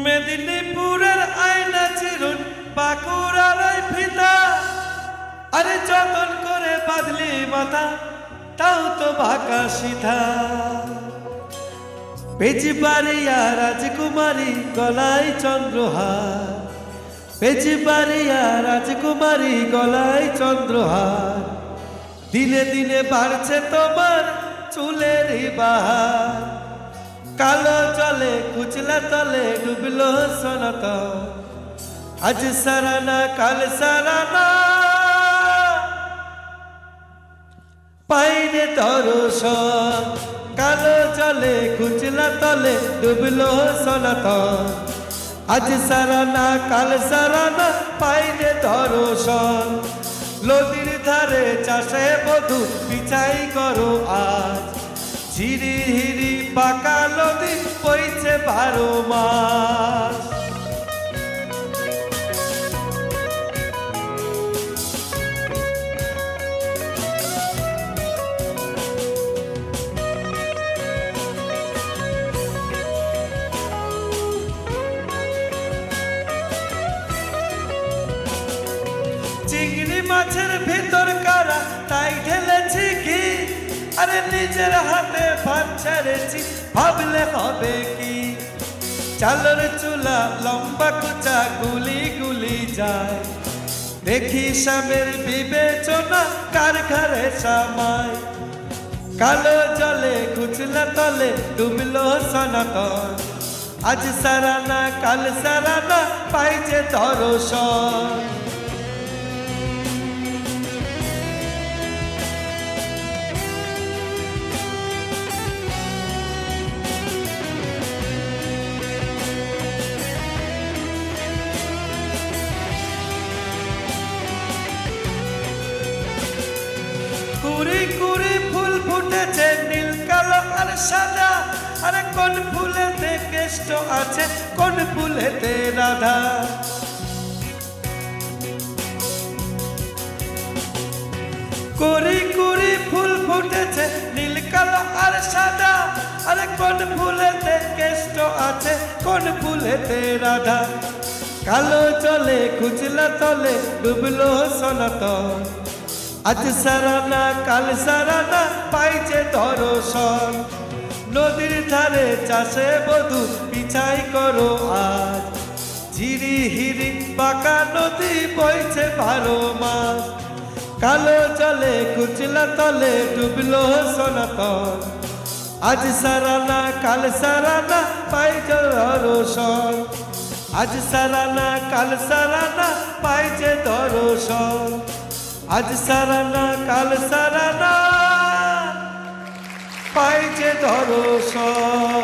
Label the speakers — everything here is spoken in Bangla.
Speaker 1: মেদিনীপুরের আয়না চিরুন বাঁকুড়ার ফিতা, আরে যতন করে বাঁধলি মাথা তাও তো বাঁকা সিধা। পেজবাড়িয়া রাজকুমারী গলায় চন্দ্রহার, পেজবাড়িয়া রাজকুমারী গলায় চন্দ্রহার। দিনে দিনে বাড়ছে তোমার চুলের বাহার, কালো জলে কুচলা তলে ডুবলো সনাতন। আজ সারানা কাল সারানা পাইনে দর্শন, কালো জলে কুচলা তলে ডুবলো সনাতন। আজ সারানা কাল সারানা পাইনে দর্শন। নদীর ধারে চাষে বধু পিছাই করো আজ, ঝিরি হিরি পাকা নদী বইছে 12 মাস। চিংড়ি মাছের ভিতর কারা তাই ঢেলেছি কি, আরে নিজের হাতে ভাত ছেড়েছি ভাবলে হবে কি। চালের চুলা লম্বা কুচা গুলি গুলি যায়, দেখি স্বামীর বিবেচনা কার ঘরে সামায়। কালো জলে কুচলা তলে ডুবলো সনাতন। আজ সারানা কাল সারানা পাইছে দর্শন। কুড়ি কুড়ি ফুল ফুটেছে নীল কালো আর সাদা, আরে কোন ফুলেতে কেষ্ট আছে কোন ফুলেতে রাধা। কুড়ি কুড়ি ফুল ফুটেছে নীল কালো আর সাদা, আরে কোন ফুলেতে কেষ্ট আছে কোন ফুলেতে রাধা। কালো জলে কুচলা তলে ডুবলো সনাতন। আজ সারানা কাল সারানা পাইছে দর্শন। নদীর ধারে চাষে বধু পিছাই করো আজ, ঝিরি হিরি বাঁকা নদী বইছে 12 মাস। কালো জলে কুচলা তলে ডুবলো সনাতন। আজ সারানা কাল সারানা পাইছে দর্শন। আজ সারানা কাল সারানা পাইছে দর্শন। আজ সারানা কাল সারানা পাইছে দর্শন।